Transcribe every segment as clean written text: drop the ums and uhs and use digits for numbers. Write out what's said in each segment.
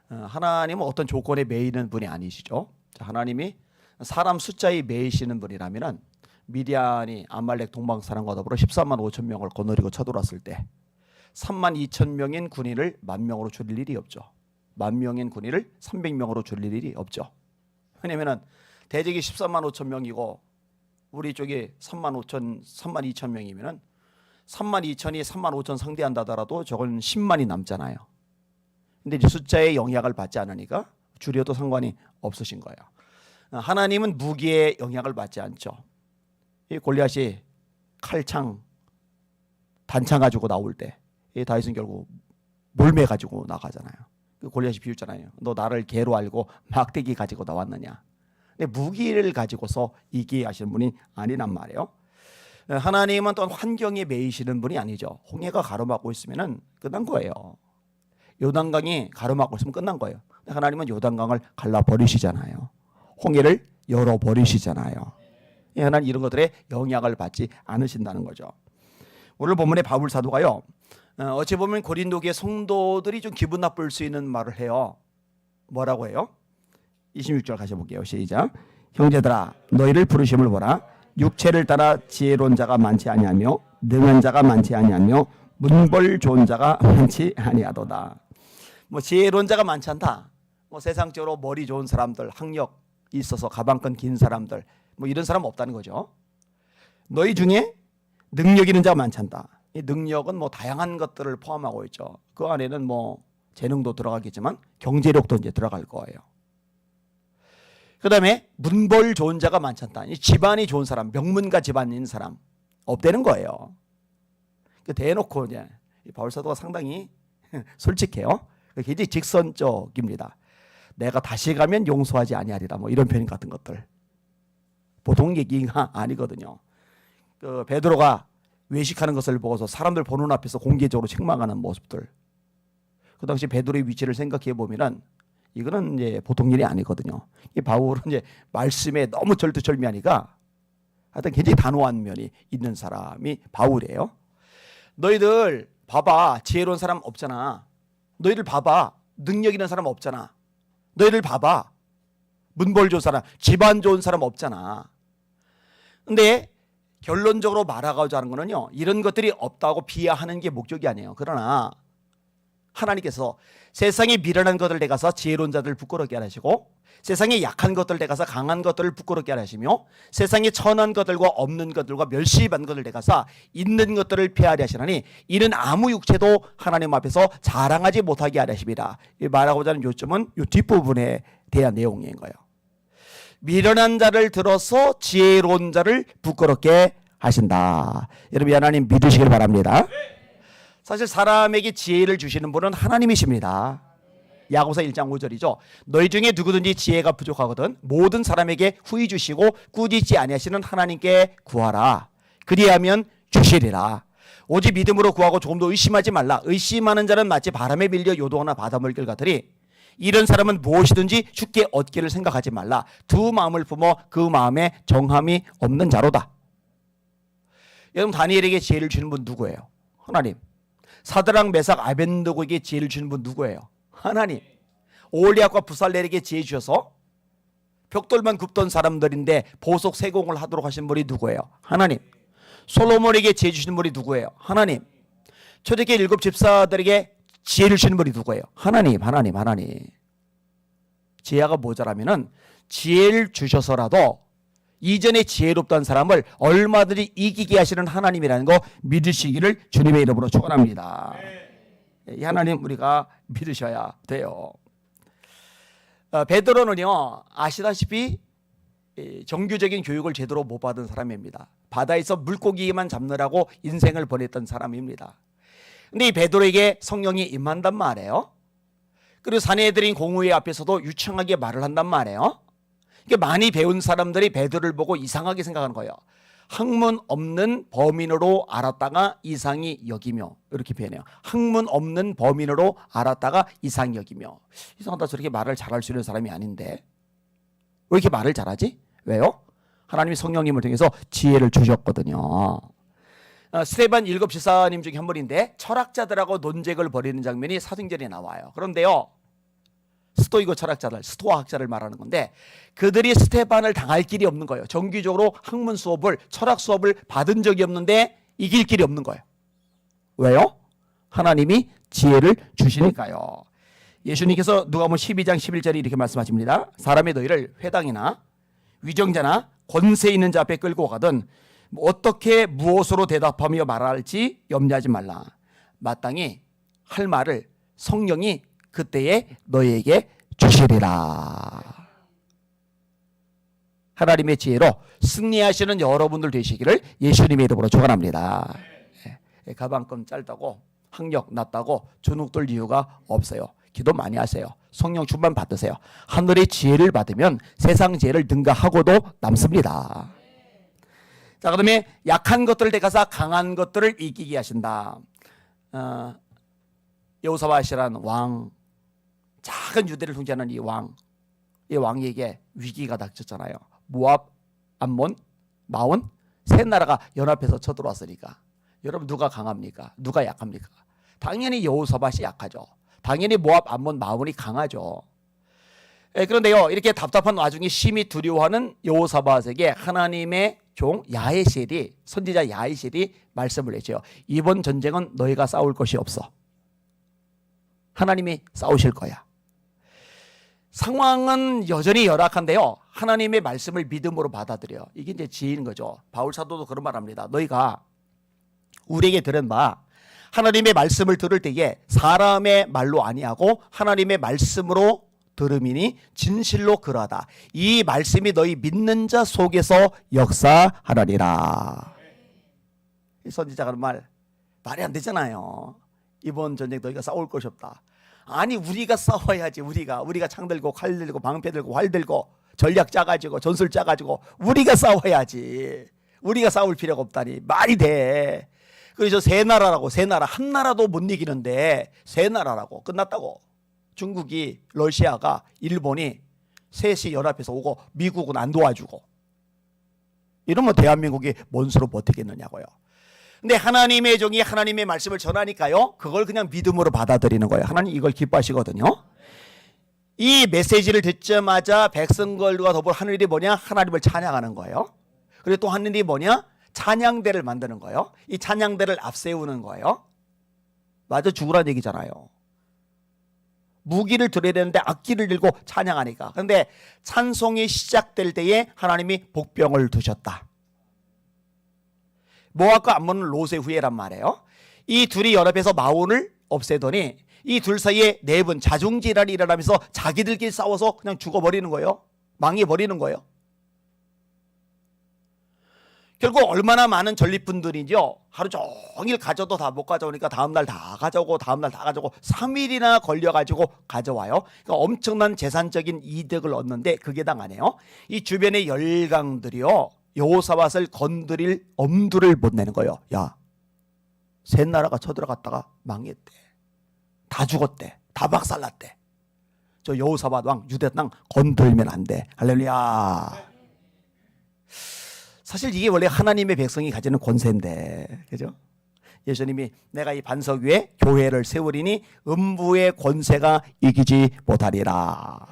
하나님은 어떤 조건에 매이는 분이 아니시죠. 하나님이 사람 숫자에 매이시는 분이라면 미디안이 아말렉 동방사람과 더불어 14만 5천 명을 거느리고 쳐들어왔을 때 3만 2천 명인 군인을 1만 명으로 줄일 일이 없죠. 1만 명인 군인을 300명으로 줄일 일이 없죠. 왜냐하면 대적이 14만 5천 명이고 우리 쪽이 3만 2천 명이면 3만 2천이 3만 5천 상대한다 하더라도 저건 10만이 남잖아요. 근데 이제 숫자의 영향을 받지 않으니까 줄여도 상관이 없으신 거예요. 하나님은 무기의 영향을 받지 않죠. 이 골리앗이 칼창, 단창 가지고 나올 때 이 다윗은 결국 몰매 가지고 나가잖아요. 골리앗이 비웃잖아요. 너 나를 개로 알고 막대기 가지고 나왔느냐. 근데 무기를 가지고서 이기게 하시는 분이 아니란 말이에요. 하나님은 또 환경에 매이시는 분이 아니죠. 홍해가 가로막고 있으면 끝난 거예요. 요단강이 가로막고 있으면 끝난 거예요. 하나님은 요단강을 갈라버리시잖아요. 홍해를 열어버리시잖아요. 하나님 이런 것들에 영향을 받지 않으신다는 거죠. 오늘 본문의 바울 사도가요, 어찌 보면 고린도교의 성도들이 좀 기분 나쁠 수 있는 말을 해요. 뭐라고 해요? 26절 가셔볼게요. 시작. 형제들아 너희를 부르심을 보라. 육체를 따라 지혜로운 자가 많지 아니하며 능한 자가 많지 아니하며 문벌 좋은 자가 많지 아니하도다. 뭐 지혜로운 자가 많지 않다. 뭐 세상적으로 머리 좋은 사람들, 학력 있어서 가방끈 긴 사람들, 뭐 이런 사람 없다는 거죠. 너희 중에 능력 있는 자가 많지 않다. 이 능력은 뭐 다양한 것들을 포함하고 있죠. 그 안에는 뭐 재능도 들어가겠지만 경제력도 이제 들어갈 거예요. 그 다음에 문벌 좋은 자가 많지 않다. 이 집안이 좋은 사람, 명문가 집안인 사람 없다는 거예요. 대놓고 이제 바울 사도가 상당히 솔직해요. 굉장히 직선적입니다. 내가 다시 가면 용서하지 아니하리라. 뭐 이런 표현 같은 것들 보통 얘기가 아니거든요. 그 베드로가 외식하는 것을 보고서 사람들 보는 앞에서 공개적으로 책망하는 모습들. 그 당시 베드로의 위치를 생각해 보면은 이거는 이제 보통 일이 아니거든요. 이 바울은 이제 말씀에 너무 절두절미하니까 하여튼 굉장히 단호한 면이 있는 사람이 바울이에요. 너희들 봐봐. 지혜로운 사람 없잖아. 너희들 봐봐. 능력 있는 사람 없잖아. 너희들 봐봐. 문벌 좋은 사람, 집안 좋은 사람 없잖아. 근데 결론적으로 말하고자 하는 거는요, 이런 것들이 없다고 비하하는 게 목적이 아니에요. 그러나 하나님께서 세상에 미련한 것들 내가서 지혜로운 자들을 부끄럽게 하시고 세상에 약한 것들 내가서 강한 것들을 부끄럽게 하시며 세상에 천한 것들과 없는 것들과 멸시받는 것들 내가서 있는 것들을 폐하려 하시나니 이는 아무 육체도 하나님 앞에서 자랑하지 못하게 하려 하십니다. 말하고자 하는 요점은 이 뒷부분에 대한 내용인 거예요. 미련한 자를 들어서 지혜로운 자를 부끄럽게 하신다. 여러분 하나님 믿으시길 바랍니다. 사실 사람에게 지혜를 주시는 분은 하나님이십니다. 야고보서 1장 5절이죠. 너희 중에 누구든지 지혜가 부족하거든 모든 사람에게 후히 주시고 꾸짖지 아니하시는 하나님께 구하라. 그리하면 주시리라. 오직 믿음으로 구하고 조금도 의심하지 말라. 의심하는 자는 마치 바람에 밀려 요동하나 바닷물결 같으니 이런 사람은 무엇이든지 쉽게 얻기를 생각하지 말라. 두 마음을 품어 그 마음에 정함이 없는 자로다. 여러분 다니엘에게 지혜를 주는 분 누구예요? 하나님. 사드락 메삭 아벤느고에게 지혜를 주는 분 누구예요? 하나님. 오홀리압과 부살렐에게 지혜 주셔서 벽돌만 굽던 사람들인데 보석 세공을 하도록 하신 분이 누구예요? 하나님. 솔로몬에게 지혜 주시는 분이 누구예요? 하나님. 초대교회 7 집사들에게 지혜를 주시는 분이 누구예요? 하나님. 지혜가 모자라면은 지혜를 주셔서라도 이전에 지혜롭던 사람을 얼마든지 이기게 하시는 하나님이라는 거 믿으시기를 주님의 이름으로 축원합니다. 이 하나님 우리가 믿으셔야 돼요. 베드로는요 아시다시피 정규적인 교육을 제대로 못 받은 사람입니다. 바다에서 물고기만 잡느라고 인생을 보냈던 사람입니다. 근데 이 베드로에게 성령이 임한단 말이에요. 그리고 사내들인 공회의 앞에서도 유창하게 말을 한단 말이에요. 많이 배운 사람들이 베드로를 보고 이상하게 생각하는 거예요. 학문 없는 범인으로 알았다가 이상히 여기며 이렇게 표현해요. 학문 없는 범인으로 알았다가 이상히 여기며. 이상하다 저렇게 말을 잘할 수 있는 사람이 아닌데 왜 이렇게 말을 잘하지? 왜요? 하나님이 성령님을 통해서 지혜를 주셨거든요. 스데반 7 집사님 중에 한 분인데 철학자들하고 논쟁을 벌이는 장면이 사도행전에 나와요. 그런데요 스토이고 철학자들, 스토아 학자를 말하는 건데 그들이 스테반을 당할 길이 없는 거예요. 정기적으로 학문 수업을, 철학 수업을 받은 적이 없는데 이길 길이 없는 거예요. 왜요? 하나님이 지혜를 주시니까요. 예수님께서 누가복음 12장 11절에 이렇게 말씀하십니다. 사람이 너희를 회당이나 위정자나 권세 있는 자 앞에 끌고 가든 어떻게 무엇으로 대답하며 말할지 염려하지 말라. 마땅히 할 말을 성령이 그때에 너희에게 주시리라. 하나님의 지혜로 승리하시는 여러분들 되시기를 예수님의 이름으로 축원합니다. 가방끈 짧다고 학력 낮다고 주눅 들 이유가 없어요. 기도 많이 하세요. 성령 충만 받으세요. 하늘의 지혜를 받으면 세상 지혜를 능가하고도 남습니다. 자, 그다음에 약한 것들을 대가서 강한 것들을 이기게 하신다. 여호사밧이라는 왕, 작은 유대를 통치하는 이 왕에게 위기가 닥쳤잖아요. 모압, 암몬, 마온 세 나라가 연합해서 쳐들어왔으니까 여러분 누가 강합니까? 누가 약합니까? 당연히 여호사밧이 약하죠. 당연히 모압, 암몬, 마온이 강하죠. 그런데요, 이렇게 답답한 와중에 심히 두려워하는 여호사밧에게 하나님의 종 야에셀이, 선지자 야에셀이 말씀을 했죠. 이번 전쟁은 너희가 싸울 것이 없어. 하나님이 싸우실 거야. 상황은 여전히 열악한데요, 하나님의 말씀을 믿음으로 받아들여. 이게 이제 지혜인 거죠. 바울 사도도 그런 말 합니다. 너희가 우리에게 들은 바 하나님의 말씀을 들을 때에 사람의 말로 아니하고 하나님의 말씀으로 들음이니 진실로 그러하다. 이 말씀이 너희 믿는 자 속에서 역사하라니라. 이 선지자가 하는 말이 안 되잖아요. 이번 전쟁 너희가 싸울 것이 없다. 아니 우리가 싸워야지. 우리가 창 들고 칼 들고 방패 들고 활 들고 전략 짜가지고 전술 짜가지고 우리가 싸워야지. 우리가 싸울 필요가 없다니 말이 돼. 그래서 세 나라 한 나라도 못 이기는데 세 나라라고 끝났다고. 중국이, 러시아가, 일본이 셋이 연합해서 오고 미국은 안 도와주고 이러면 대한민국이 뭔 수로 버티겠느냐고요. 근데 하나님의 종이 하나님의 말씀을 전하니까요, 그걸 그냥 믿음으로 받아들이는 거예요. 하나님 이걸 기뻐하시거든요. 이 메시지를 듣자마자 백성들과 더불어 하늘이 뭐냐? 하나님을 찬양하는 거예요. 그리고 또 하늘이 뭐냐? 찬양대를 만드는 거예요. 이 찬양대를 앞세우는 거예요. 맞아, 죽으라는 얘기잖아요. 무기를 들어야 되는데 악기를 들고 찬양하니까. 그런데 찬송이 시작될 때에 하나님이 복병을 두셨다. 모압과 암몬은 롯의 후예란 말이에요. 이 둘이 연합해서 마온을 없애더니 이 둘 사이에 내분, 자중질환이 일어나면서 자기들끼리 싸워서 그냥 죽어버리는 거예요. 망해버리는 거예요. 결국 얼마나 많은 전리품들이죠. 하루 종일 가져도 다 못 가져오니까 다음날 다 가져오고 다음날 다 가져오고 3일이나 걸려가지고 가져와요. 그러니까 엄청난 재산적인 이득을 얻는데 그게 당하네요. 이 주변의 열강들이요, 여호사밧을 건드릴 엄두를 못 내는 거예요. 야, 세 나라가 쳐들어갔다가 망했대. 다 죽었대. 다 박살났대. 저 여호사밧 왕, 유대 땅 건들면 안 돼. 할렐루야. 사실 이게 원래 하나님의 백성이 가지는 권세인데, 그죠? 예수님이 내가 이 반석 위에 교회를 세우리니 음부의 권세가 이기지 못하리라.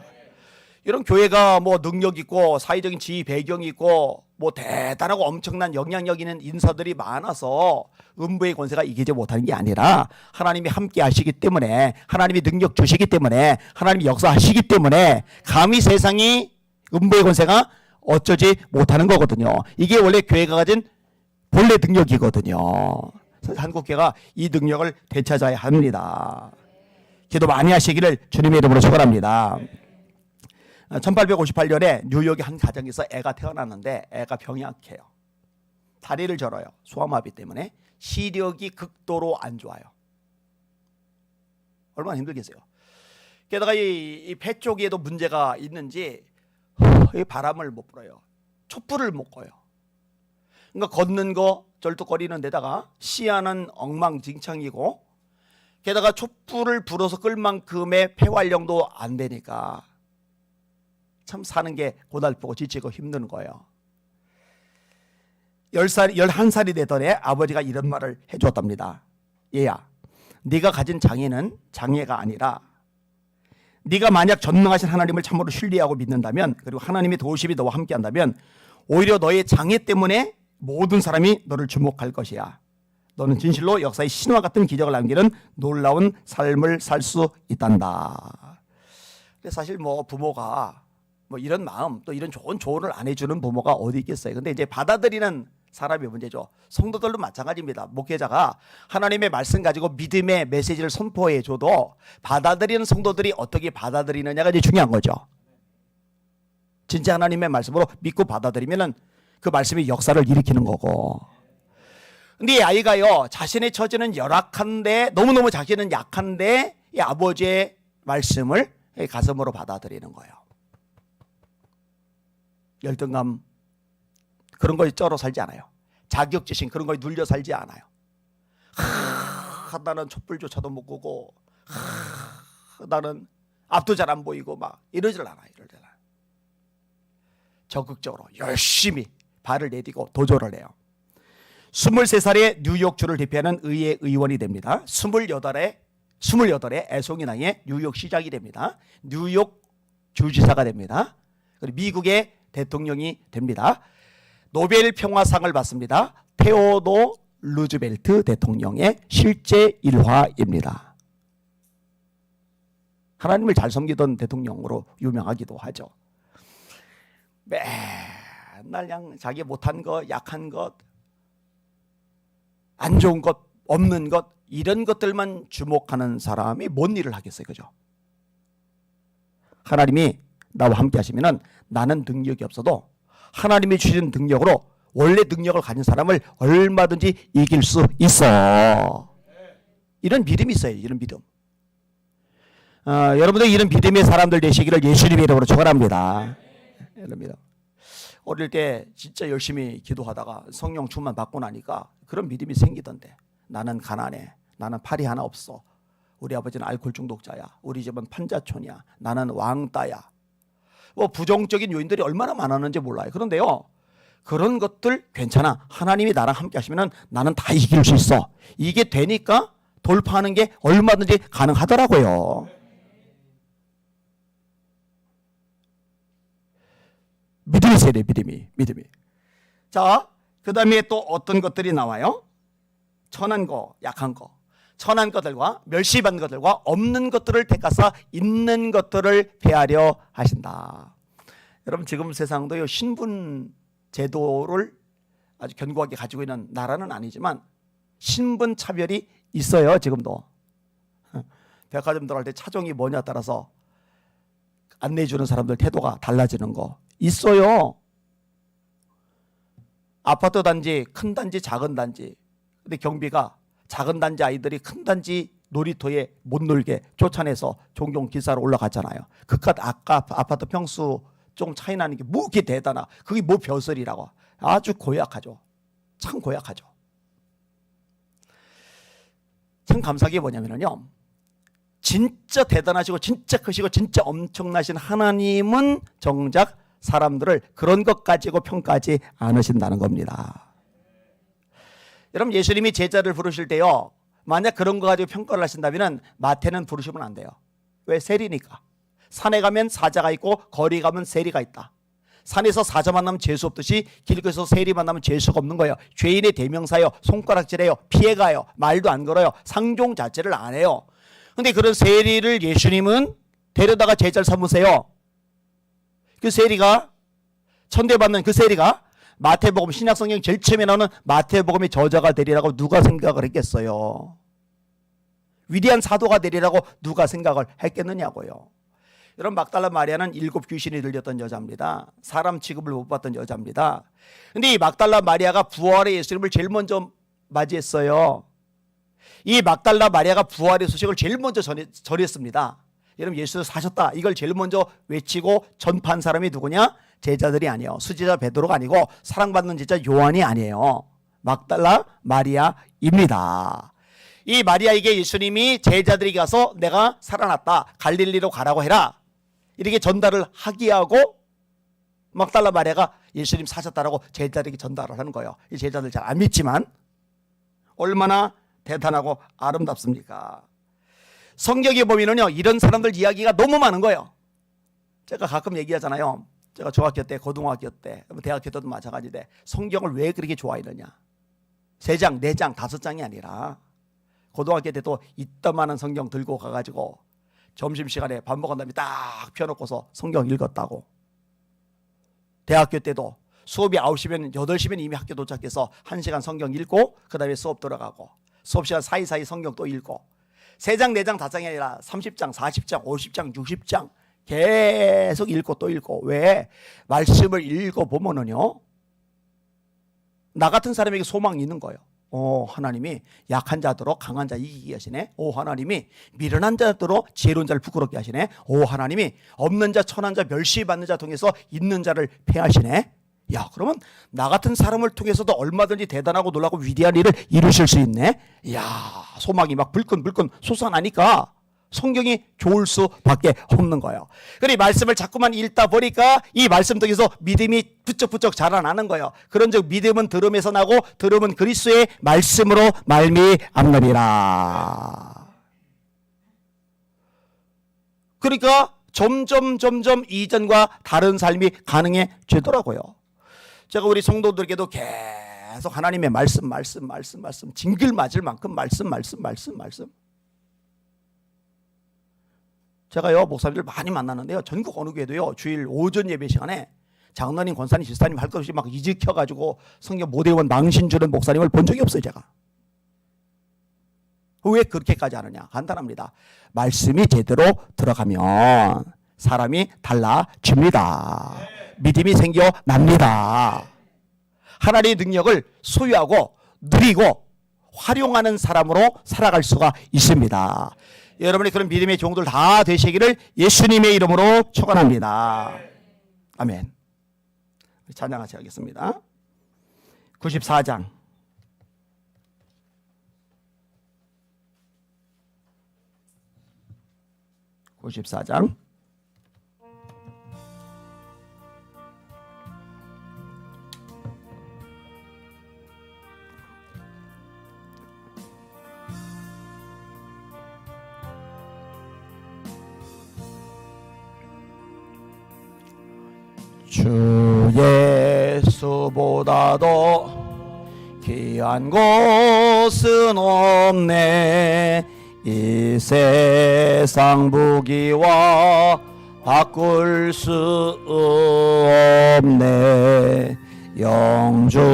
이런 교회가 뭐 능력 있고 사회적인 지위 배경이 있고 뭐 대단하고 엄청난 영향력 있는 인사들이 많아서 음부의 권세가 이기지 못하는 게 아니라 하나님이 함께 하시기 때문에, 하나님이 능력 주시기 때문에, 하나님이 역사하시기 때문에 감히 세상이 음부의 권세가 어쩌지 못하는 거거든요. 이게 원래 교회가 가진 본래 능력이거든요. 그래서 한국교회가 이 능력을 되찾아야 합니다. 기도 많이 하시기를 주님의 이름으로 축원합니다. 1858년에 뉴욕의 한 가정에서 애가 태어났는데 애가 병이 약해요. 다리를 절어요. 소아마비 때문에 시력이 극도로 안 좋아요. 얼마나 힘들겠어요. 게다가 이 폐 쪽에도 문제가 있는지 바람을 못 불어요. 촛불을 못 꺼요. 그러니까 걷는 거 절뚝거리는 데다가 시야는 엉망진창이고 게다가 촛불을 불어서 끌 만큼의 폐활량도 안 되니까 참 사는 게 고달프고 지치고 힘든 거예요. 11살이 되던 애 아버지가 이런 말을 해주었답니다. 얘야, 네가 가진 장애는 장애가 아니라 네가 만약 전능하신 하나님을 참으로 신뢰하고 믿는다면, 그리고 하나님의 도우심이 너와 함께한다면 오히려 너의 장애 때문에 모든 사람이 너를 주목할 것이야. 너는 진실로 역사의 신화 같은 기적을 남기는 놀라운 삶을 살 수 있단다. 사실 부모가 이런 마음, 또 이런 좋은 조언을 안 해주는 부모가 어디 있겠어요. 근데 이제 받아들이는 사람이 문제죠. 성도들도 마찬가지입니다. 목회자가 하나님의 말씀 가지고 믿음의 메시지를 선포해 줘도 받아들이는 성도들이 어떻게 받아들이느냐가 이제 중요한 거죠. 진짜 하나님의 말씀으로 믿고 받아들이면은 그 말씀이 역사를 일으키는 거고. 근데 이 아이가요, 자신의 처지는 열악한데, 너무너무 자기는 약한데 이 아버지의 말씀을 가슴으로 받아들이는 거예요. 열등감 그런 거에 쩔어 살지 않아요. 자격지심 그런 거에 눌려 살지 않아요. 나는 촛불조차도 못 끄고, 나는 앞도 잘 안 보이고 이러질 않아요. 적극적으로 열심히 발을 내딛고 도전을 해요. 23살에 뉴욕주를 대표하는 의회 의원이 됩니다. 28에 애송이 나이에 뉴욕시장이 됩니다. 뉴욕 주지사가 됩니다. 그리고 미국의 대통령이 됩니다. 노벨 평화상을 받습니다. 테오도 루즈벨트 대통령의 실제 일화입니다. 하나님을 잘 섬기던 대통령으로 유명하기도 하죠. 맨날 그냥 자기 못한 것, 약한 것, 안 좋은 것, 없는 것, 이런 것들만 주목하는 사람이 뭔 일을 하겠어요, 그죠? 하나님이 나와 함께 하시면은 나는 능력이 없어도 하나님이 주신 능력으로 원래 능력을 가진 사람을 얼마든지 이길 수 있어. 이런 믿음이 있어요. 이런 믿음. 여러분들 이런 믿음의 사람들 되시기를 예수님의 이름으로 축원합니다. 이런 믿음. 어릴 때 진짜 열심히 기도하다가 성령 충만 받고 나니까 그런 믿음이 생기던데, 나는 가난해, 나는 팔이 하나 없어, 우리 아버지는 알코올 중독자야, 우리 집은 판자촌이야, 나는 왕따야. 부정적인 요인들이 얼마나 많았는지 몰라요. 그런데요, 그런 것들 괜찮아, 하나님이 나랑 함께 하시면 나는 다 이길 수 있어. 이게 되니까 돌파하는 게 얼마든지 가능하더라고요. 믿음이 있어야 돼. 믿음이. 자, 그 다음에 또 어떤 것들이 나와요? 천한 거, 약한 거, 천한 것들과 멸시받는 것들과 없는 것들을 택하사 있는 것들을 폐하려 하신다. 여러분, 지금 세상도요, 신분 제도를 아주 견고하게 가지고 있는 나라는 아니지만 신분 차별이 있어요. 지금도 백화점 들어갈 때 차종이 뭐냐 따라서 안내해주는 사람들 태도가 달라지는 거 있어요. 아파트 단지, 큰 단지, 작은 단지. 근데 경비가 작은 단지 아이들이 큰 단지 놀이터에 못 놀게 쫓아내서 종종 기사로 올라갔잖아요. 그깟 아파트 평수 좀 차이 나는 게 뭐 그게 대단하. 그게 뭐 벼슬이라고. 아주 고약하죠. 참 고약하죠. 참 감사한 게 뭐냐면요, 진짜 대단하시고 진짜 크시고 진짜 엄청나신 하나님은 정작 사람들을 그런 것 가지고 평가하지 않으신다는 겁니다. 여러분, 예수님이 제자를 부르실 때요, 만약 그런 거 가지고 평가를 하신다면 마태는 부르시면 안 돼요. 왜? 세리니까. 산에 가면 사자가 있고 거리 가면 세리가 있다. 산에서 사자 만나면 재수 없듯이 길거리에서 세리 만나면 재수가 없는 거예요. 죄인의 대명사예요. 손가락질해요. 피해가요. 말도 안 걸어요. 상종 자체를 안 해요. 근데 그런 세리를 예수님은 데려다가 제자를 삼으세요. 그 세리가, 천대받는 그 세리가 마태복음, 신약성경 제일 처음에 나오는 마태복음의 저자가 되리라고 누가 생각을 했겠어요? 위대한 사도가 되리라고 누가 생각을 했겠느냐고요. 여러분, 막달라 마리아는 7 귀신이 들렸던 여자입니다. 사람 취급을 못 받던 여자입니다. 근데 이 막달라 마리아가 부활의 예수님을 제일 먼저 맞이했어요. 이 막달라 마리아가 부활의 소식을 제일 먼저 전했습니다. 여러분, 예수 사셨다, 이걸 제일 먼저 외치고 전파한 사람이 누구냐? 제자들이 아니에요. 수제자 베드로가 아니고 사랑받는 제자 요한이 아니에요. 막달라 마리아입니다. 이 마리아에게 예수님이 제자들이 가서 내가 살아났다, 갈릴리로 가라고 해라, 이렇게 전달을 하게 하고 막달라 마리아가 예수님 사셨다라고 제자들에게 전달을 하는 거예요. 이 제자들 잘 안 믿지만 얼마나 대단하고 아름답습니까? 성경에 보면은요, 이런 사람들 이야기가 너무 많은 거예요. 제가 가끔 얘기하잖아요. 제가 중학교 때, 고등학교 때, 대학교 때도 마찬가지인데 성경을 왜 그렇게 좋아했느냐. 3장, 4장, 5장이 아니라 고등학교 때도 이따만한 성경 들고 가가지고 점심시간에 밥 먹은 다음에 딱 펴놓고서 성경 읽었다고. 대학교 때도 수업이 9시면 8시면 이미 학교 도착해서 1시간 성경 읽고 그 다음에 수업 들어가고 수업시간 사이사이 성경 또 읽고 3장, 4장, 5장이 아니라 30장, 40장, 50장, 60장 계속 읽고 또 읽고. 왜? 말씀을 읽어보면은요, 나 같은 사람에게 소망이 있는 거예요. 하나님이 약한 자들로 강한 자 이기게 하시네. 하나님이 미련한 자들로 지혜로운 자를 부끄럽게 하시네. 하나님이 없는 자, 천한 자, 멸시받는 자 통해서 있는 자를 폐하시네. 야, 그러면 나 같은 사람을 통해서도 얼마든지 대단하고 놀라고 위대한 일을 이루실 수 있네. 야, 소망이 막 불끈불끈 솟아나니까 성경이 좋을 수밖에 없는 거예요. 그래, 말씀을 자꾸만 읽다 보니까 이 말씀 통해서 믿음이 부쩍부쩍 자라나는 거예요. 그런즉 믿음은 들음에서 나고 들음은 그리스도의 말씀으로 말미암느니라. 그러니까 점점 이전과 다른 삶이 가능해지더라고요. 제가 우리 성도들에게도 계속 하나님의 말씀 징글 맞을 만큼 말씀. 제가요, 목사님들 많이 만나는데요, 전국 어느 교회도요, 주일 오전 예배 시간에 장로님, 권사님, 지사님 할 것 없이 막 이직혀가지고 성경 못 외운 망신 주는 목사님을 본 적이 없어요, 제가. 왜 그렇게까지 하느냐? 간단합니다. 말씀이 제대로 들어가면 사람이 달라집니다. 믿음이 생겨납니다. 하나님의 능력을 소유하고 누리고 활용하는 사람으로 살아갈 수가 있습니다. 여러분이 그런 믿음의 종들 다 되시기를 예수님의 이름으로 축원합니다. 아멘. 찬양 같이 하겠습니다. 94장. 주 예수보다도 귀한 곳은 없네. 이 세상 부귀와 바꿀 수 없네. 영주는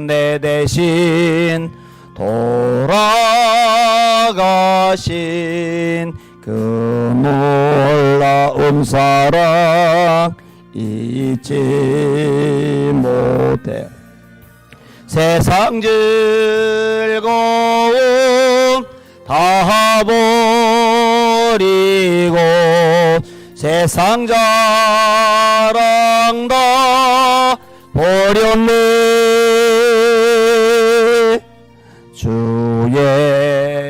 내 대신 돌아가신 그 놀라운 사랑 잊지 못해. 세상 즐거움 다 버리고 세상 자랑 다 버렸네. 주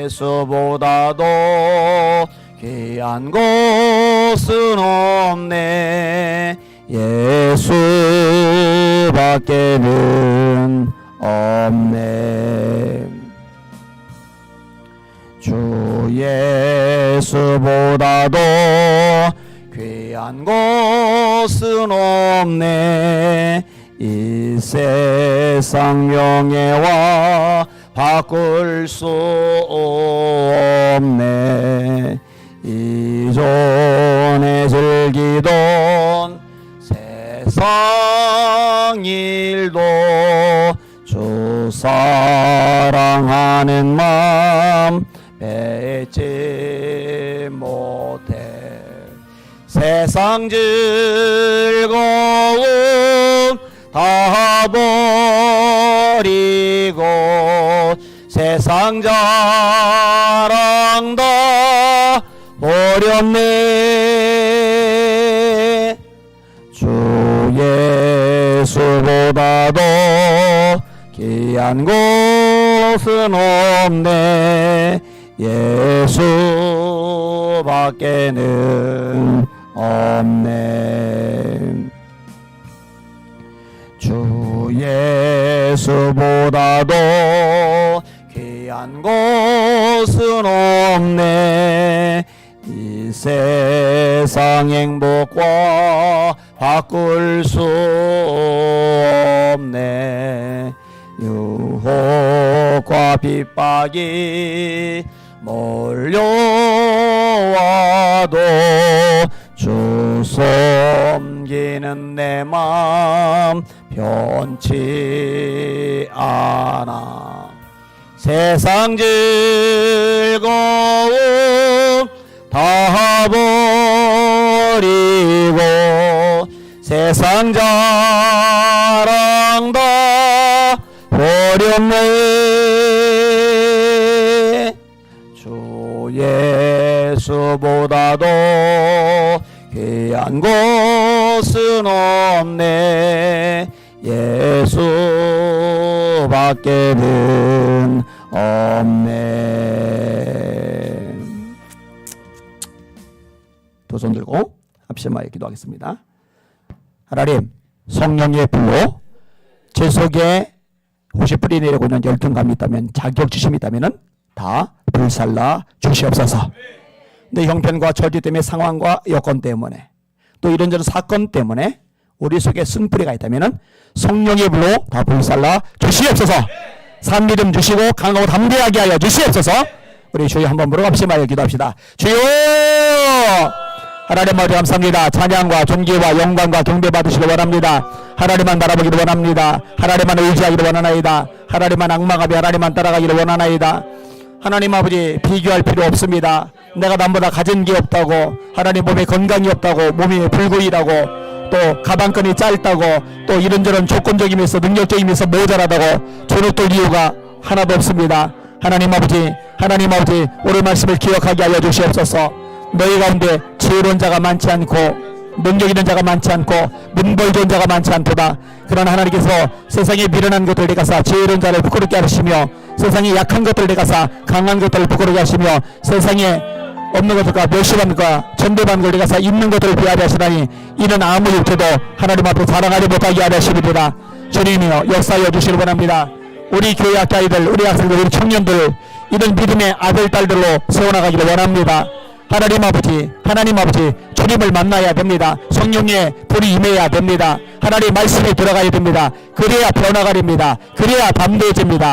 예수보다도 귀한 곳은 없네. 예수밖에는 없네. 주 예수보다도 귀한 곳은 없네. 이 세상 명예와 바꿀 수 없네. 이전에 즐기던 세상 일도 주 사랑하는 마음 뺏지 못해. 세상 즐거움 다 버리고 세상 자랑 다 버렸네. 주 예수보다도 귀한 곳은 없네. 예수밖에는 없네. 주 예수보다도 귀한 귀한 것은 없네. 이 세상 행복과 바꿀 수 없네. 유혹과 핍박이 몰려와도 주 섬기는 내 맘 변치 않아. 세상 즐거움 다 버리고 세상 자랑 다 버렸네. 주 예수보다도 귀한 것은 없네. 예수밖에는 없네. 두 손 들고 합심하여 기도하겠습니다. 하나님, 성령의 불로 제 속에 혹시 뿌리 내리고 있는 열등감이 있다면, 자격지심이 있다면 다 불살라 주시옵소서. 내 형편과 처지 때문에, 상황과 여건 때문에, 또 이런저런 사건 때문에 우리 속에 쓴뿌리가 있다면 성령의 불로 다 불살라 주시옵소서. 산 믿음 주시고 강하고 담대하게 하여 주시옵소서. 우리 주여 한번 부르고 합심하여 기도합시다. 주여! 하나님 아버지 감사합니다. 찬양과 존귀와 영광과 경배 받으시기 원합니다. 하나님만 바라보기를 원합니다. 하나님만 의지하기를 원하나이다. 하나님만 악마가비 하나님만 따라가기를 원하나이다. 하나님 아버지, 비교할 필요 없습니다. 내가 남보다 가진 게 없다고, 하나님 몸에 건강이 없다고, 몸이 불구이라고, 또 가방끈이 짧다고, 또 이런저런 조건적이면서 능력적이면서 모자라다고 저녁돌 이유가 하나도 없습니다. 하나님 아버지, 오늘 말씀을 기억하게 하여 주시옵소서. 너희 가운데 지혜로운 자가 많지 않고 능력 있는 자가 많지 않고 문벌 좋은 자가 많지 않도다. 그러나 하나님께서 세상에 미련한 것들을 내가사 지혜로운 자를 부끄럽게 하시며, 세상에 약한 것들을 내가사 강한 것들을 부끄럽게 하시며, 세상에 없는 것들과 멸시받는과 천대받는 걸 내가사 있는 것들을 비하게 하시다니, 이는 아무 육체도 하나님 앞에 자랑하지 못하게 하려 하시리라. 주님이여 역사하여 주시길 원합니다. 우리 교회 학교 아이들, 우리 학생들, 우리 청년들, 이런 믿음의 아들 딸들로 세워나가기를 원합니다. 하나님 아버지, 주님을 만나야 됩니다. 성령의 불이 임해야 됩니다. 하나님 말씀에 들어가야 됩니다. 그래야 변화가 됩니다. 그래야 담대해집니다.